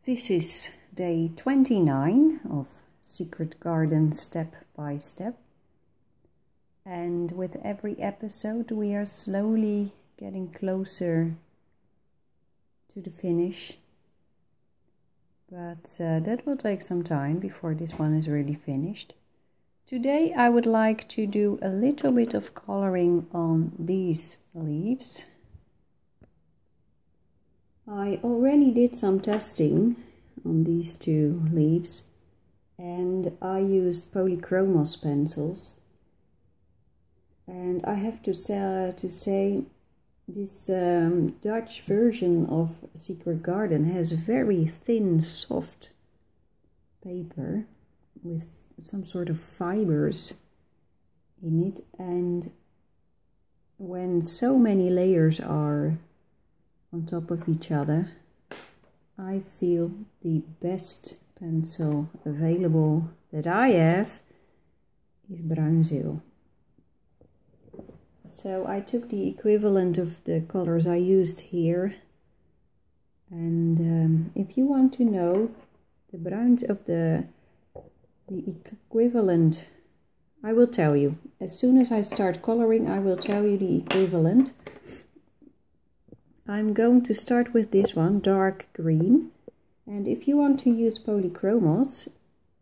This is day 29 of Secret Garden Step by Step, and with every episode we are slowly getting closer to the finish, but that will take some time before this one is really finished. Today I would like to do a little bit of coloring on these leaves. I already did some testing on these two leaves and I used Polychromos pencils, and I have to say this Dutch version of Secret Garden has very thin, soft paper with some sort of fibers in it, and when so many layers are on top of each other, I feel the best pencil available that I have is Bruinzeel. So I took the equivalent of the colors I used here, and if you want to know the bruins of the equivalent, I will tell you. As soon as I start coloring, I will tell you the equivalent. I'm going to start with this one, dark green, and if you want to use Polychromos,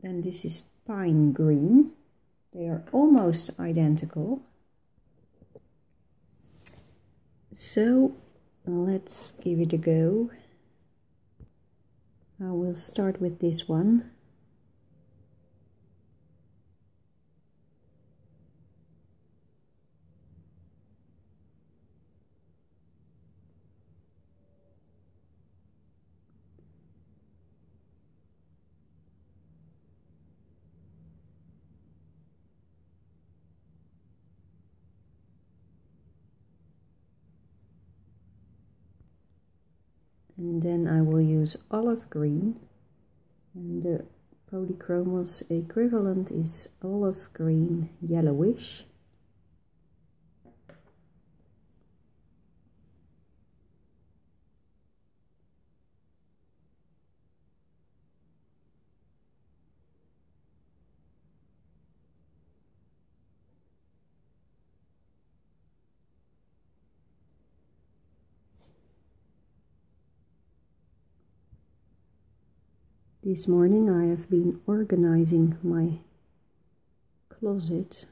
then this is pine green. They are almost identical. So let's give it a go. I will start with this one. And then I will use olive green, and the Polychromos equivalent is olive green yellowish. This morning I have been organizing my closet,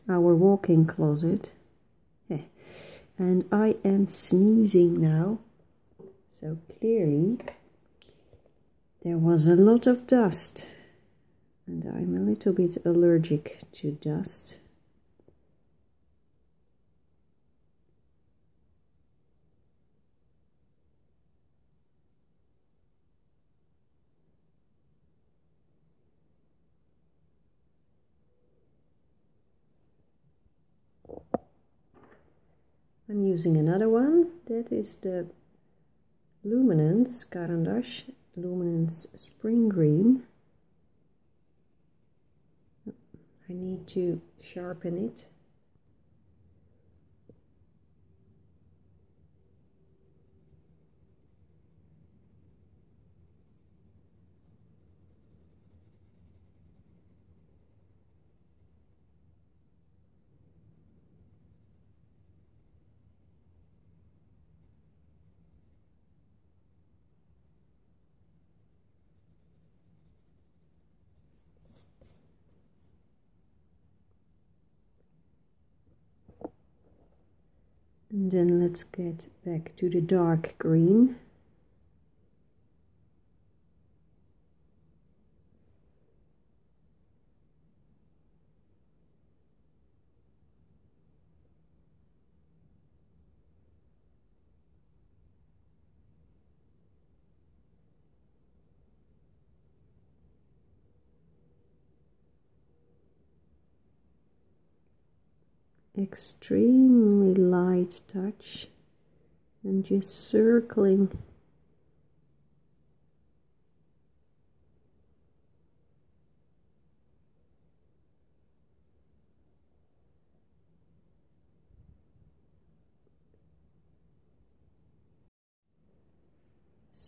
our walk-in closet, and I am sneezing now, so clearly there was a lot of dust, and I'm a little bit allergic to dust. I'm using another one, that is the Luminance Caran d'Ache Luminance Spring Green. I need to sharpen it. And then let's get back to the dark green. Extremely light touch and just circling.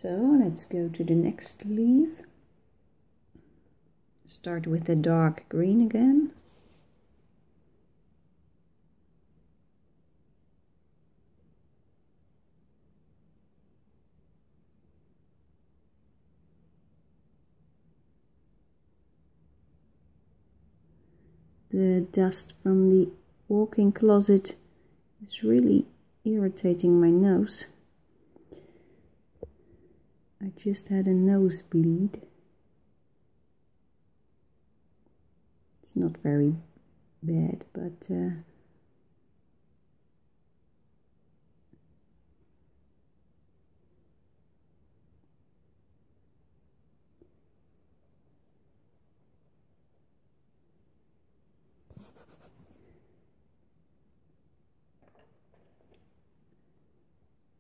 So let's go to the next leaf. Start with the dark green again. The dust from the walk-in closet is really irritating my nose. I just had a nosebleed. It's not very bad, but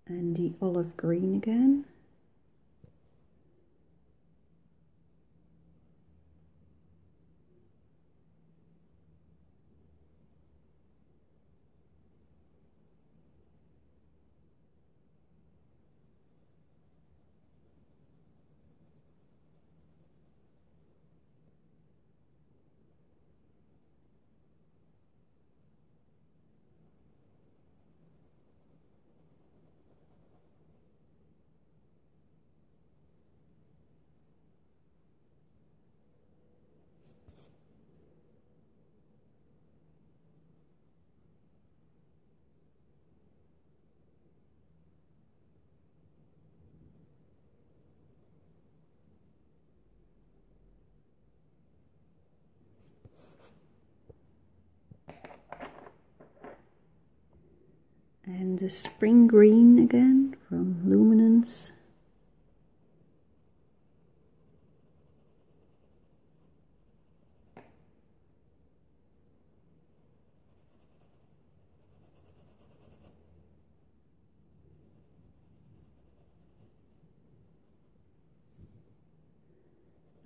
and the olive green again. And the spring green again from Luminance.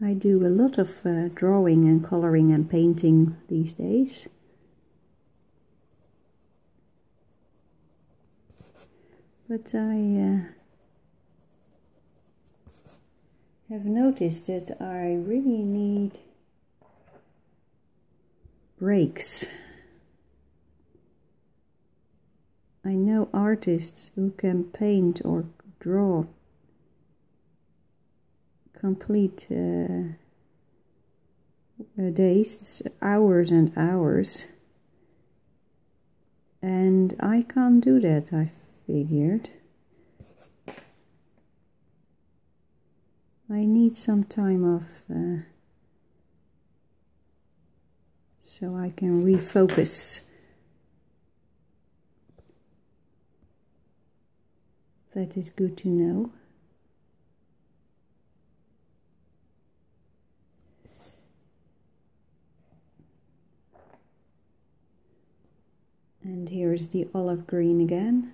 I do a lot of drawing and coloring and painting these days. But I have noticed that I really need breaks. I know artists who can paint or draw complete days, hours and hours, and I can't do that, I figured. I need some time off so I can refocus. That is good to know. And here's the olive green again.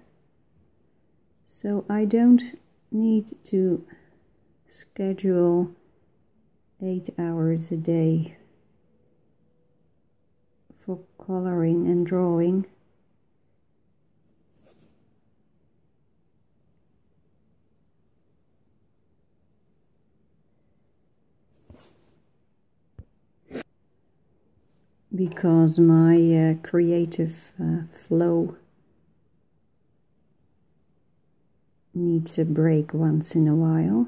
So I don't need to schedule 8 hours a day for coloring and drawing. Because my creative flow needs a break once in a while.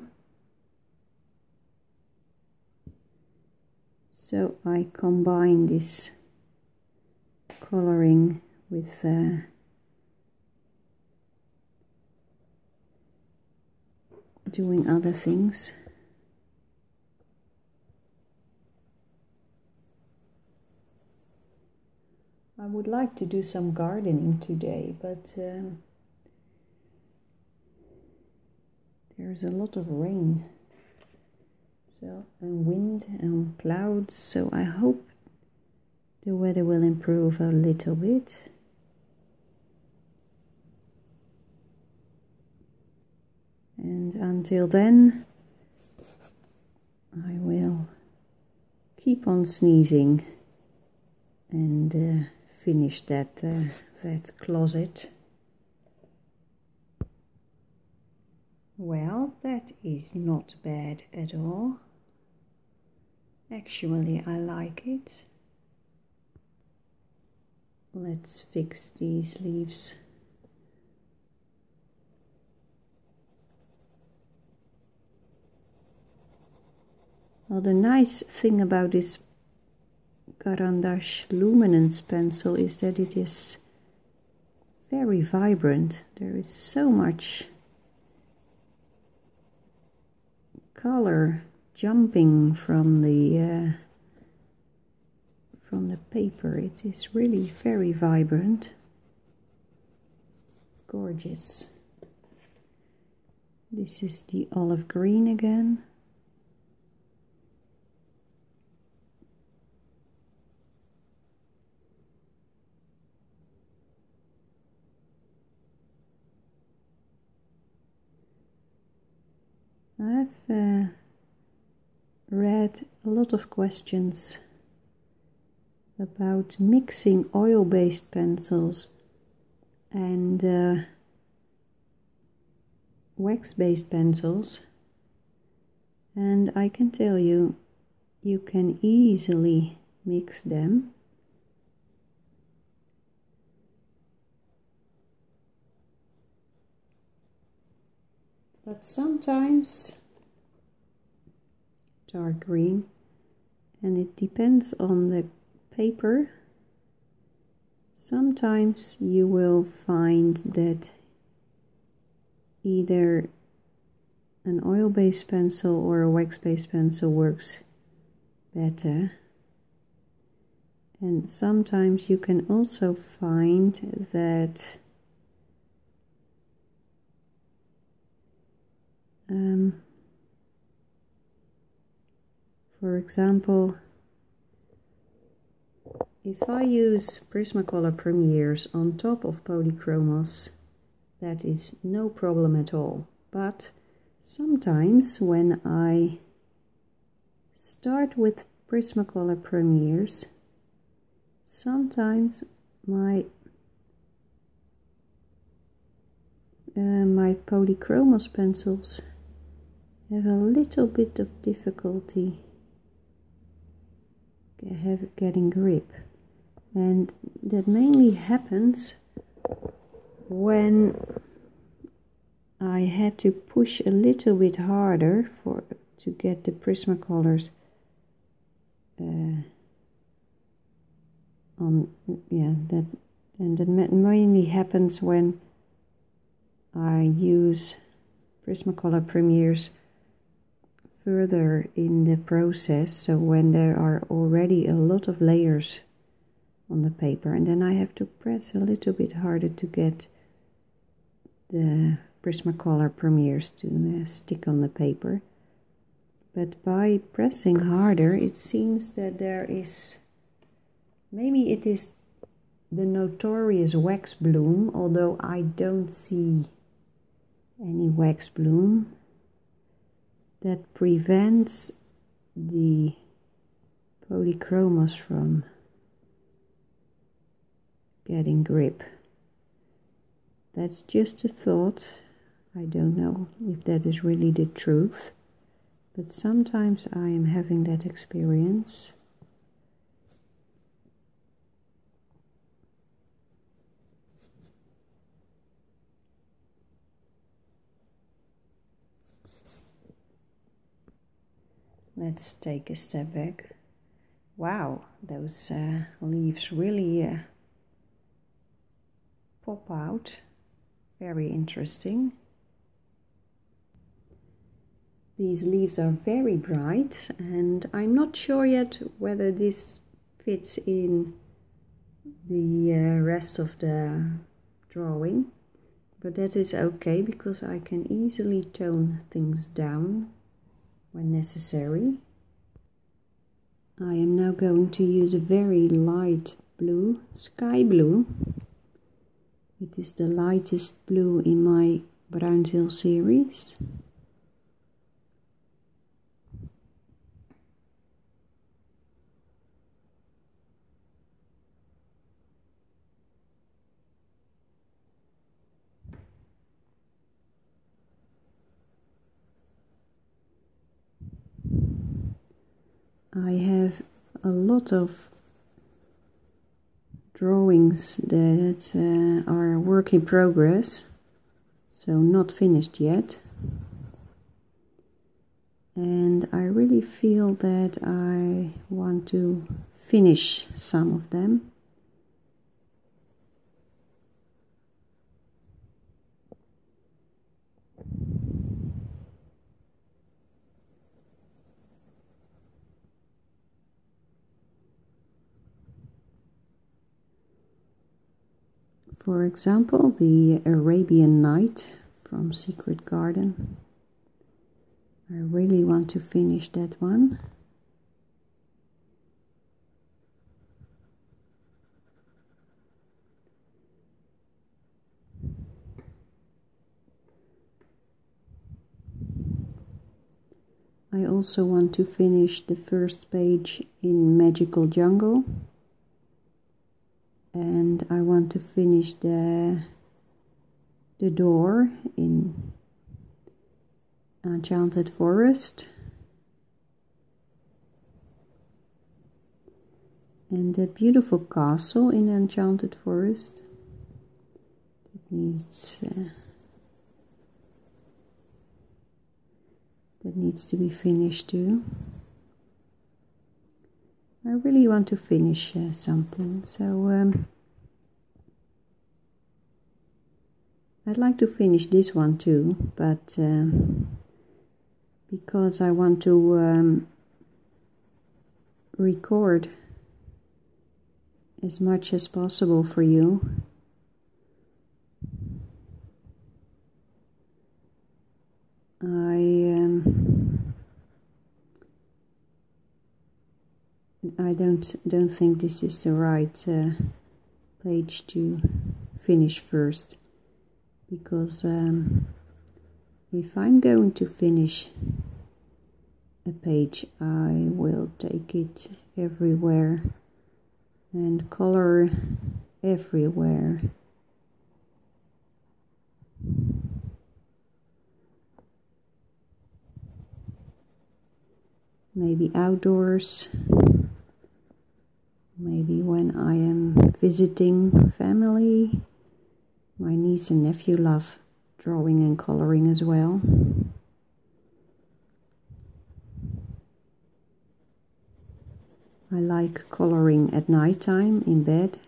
So I combine this coloring with doing other things. I would like to do some gardening today, but there's a lot of rain, so and wind and clouds, so I hope the weather will improve a little bit. And until then, I will keep on sneezing and finish that closet Well, that is not bad at all. Actually, I like it. Let's fix these leaves. Well, the nice thing about this Caran d'Ache Luminance pencil is that it is very vibrant. There is so much color jumping from the paper. It is really very vibrant. Gorgeous. This is the olive green again. I've read a lot of questions about mixing oil-based pencils and wax-based pencils, and I can tell you, you can easily mix them. But sometimes dark green, and it depends on the paper. Sometimes you will find that either an oil-based pencil or a wax-based pencil works better, and sometimes you can also find that for example, if I use Prismacolor Premieres on top of Polychromos, that is no problem at all. But sometimes when I start with Prismacolor Premieres, sometimes my Polychromos pencils have a little bit of difficulty getting grip, and that mainly happens when I had to push a little bit harder to get the Prismacolors that mainly happens when I use Prismacolor Premieres further in the process, so when there are already a lot of layers on the paper, and then I have to press a little bit harder to get the Prismacolor Premieres to stick on the paper. But by pressing harder, it seems that there is, maybe it is the notorious wax bloom, although I don't see any wax bloom, that prevents the Polychromos from getting grip. That's just a thought. I don't know if that is really the truth, but sometimes I am having that experience. Let's take a step back. Wow, those leaves really pop out. Very interesting. These leaves are very bright, and I'm not sure yet whether this fits in the rest of the drawing, but that is okay because I can easily tone things down when necessary. I am now going to use a very light blue, sky blue. It is the lightest blue in my Bruinzeel series. I have a lot of drawings that are work in progress, so not finished yet. And I really feel that I want to finish some of them. For example, the Arabian Night from Secret Garden. I really want to finish that one. I also want to finish the first page in Magical Jungle. And I want to finish the door in Enchanted Forest. And that beautiful castle in Enchanted Forest. That needs to be finished too. I really want to finish something, so I'd like to finish this one too, but because I want to record as much as possible for you, I don't think this is the right page to finish first, because if I'm going to finish a page, I will take it everywhere and color everywhere. Maybe outdoors, maybe when I am visiting family. My niece and nephew love drawing and coloring as well. I like coloring at night time in bed.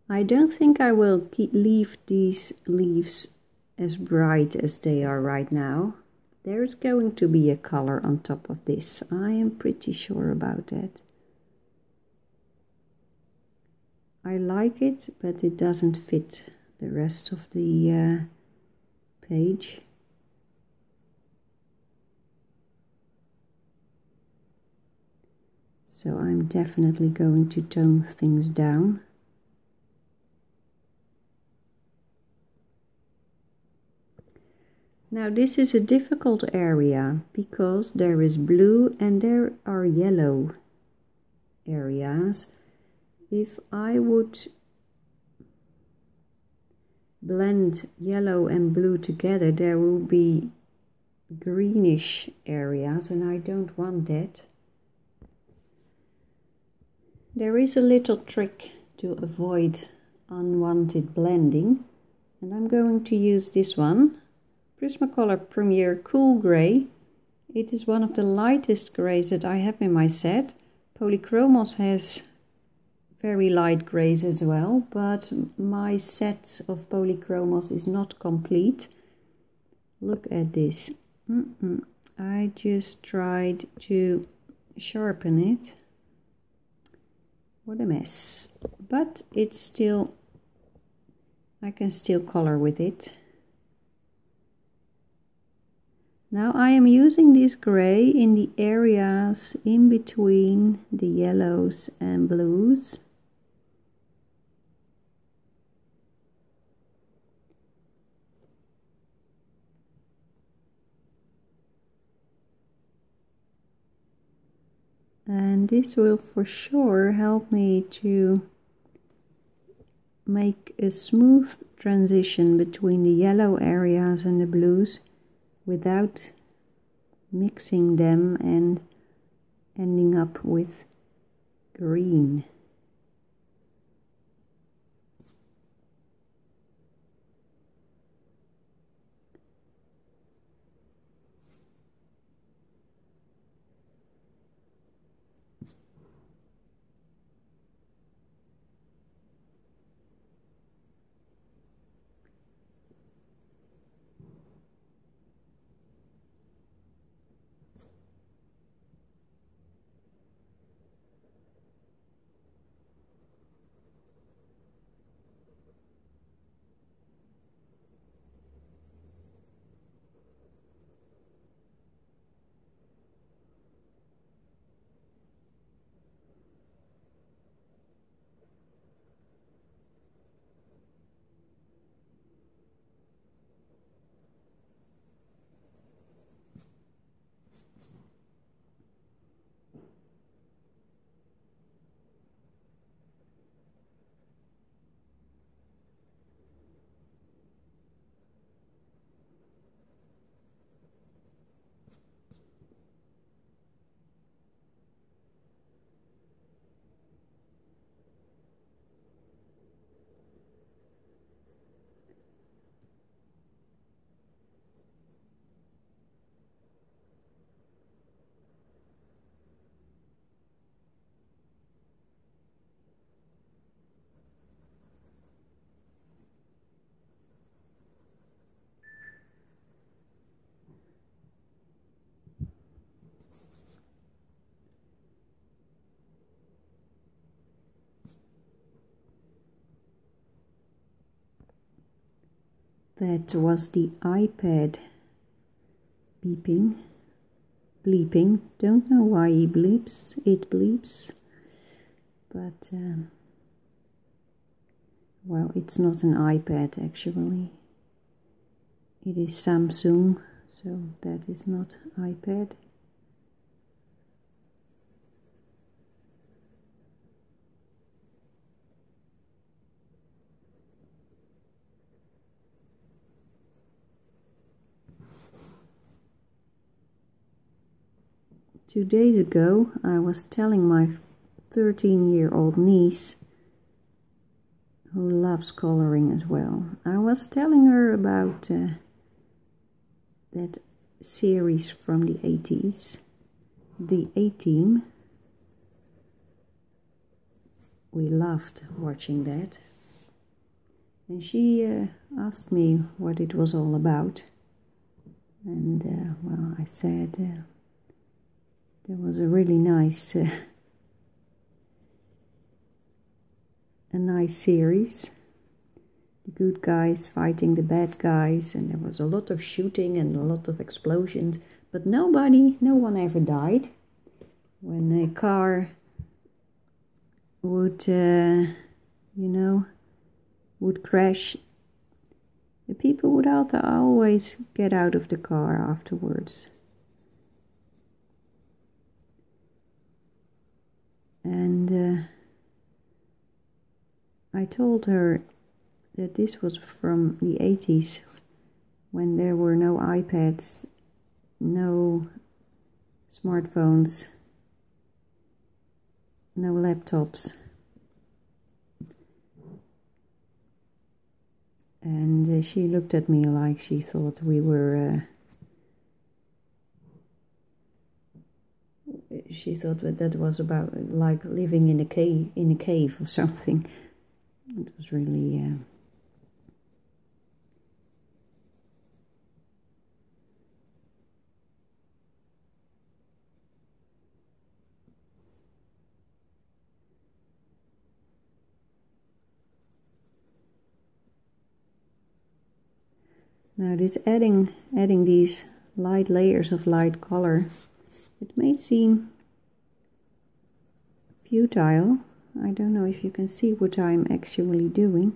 I don't think I will leave these leaves as bright as they are right now. There's going to be a color on top of this. I am pretty sure about that. I like it, but it doesn't fit the rest of the page. So I'm definitely going to tone things down. Now this is a difficult area because there is blue and there are yellow areas. If I would blend yellow and blue together, there will be greenish areas, and I don't want that. There is a little trick to avoid unwanted blending, and I'm going to use this one, Prismacolor Premier Cool Grey. It is one of the lightest greys that I have in my set. Polychromos has very light greys as well, but my set of Polychromos is not complete. Look at this. I just tried to sharpen it. What a mess. But it's still, I can still color with it. Now I am using this gray in the areas in between the yellows and blues. And this will for sure help me to make a smooth transition between the yellow areas and the blues without mixing them and ending up with green. That was the iPad bleeping. Don't know why it bleeps, but well, it's not an iPad actually. It is Samsung, so that is not iPad. Two days ago, I was telling my 13-year-old niece, who loves coloring as well, I was telling her about that series from the 80s, The A-Team. We loved watching that. And she asked me what it was all about. And, well, I said... there was a really nice, a nice series. The good guys fighting the bad guys, and there was a lot of shooting and a lot of explosions, but no one ever died. When a car would, would crash, the people would always get out of the car afterwards. And I told her that this was from the 80s, when there were no iPads, no smartphones, no laptops. And she looked at me like she thought we were... she thought that was about like living in a cave or something. It was really now this adding these light layers of light color, it may seem futile. I don't know if you can see what I'm actually doing,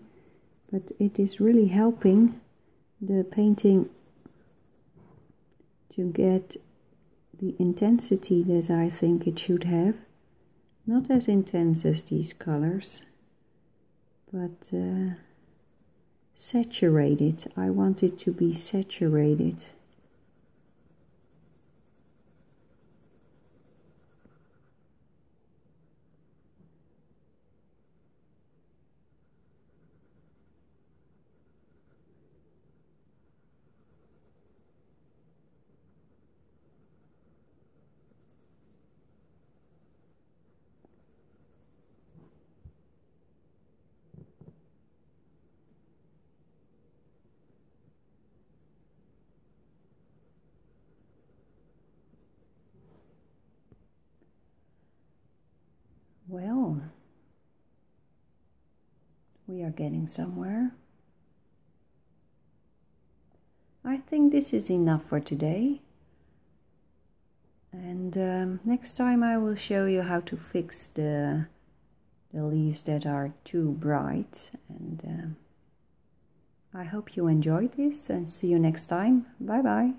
but it is really helping the painting to get the intensity that I think it should have. Not as intense as these colors, but saturated. I want it to be saturated. Well, we are getting somewhere. I think this is enough for today. And next time I will show you how to fix the leaves that are too bright. And I hope you enjoyed this, and see you next time. Bye bye.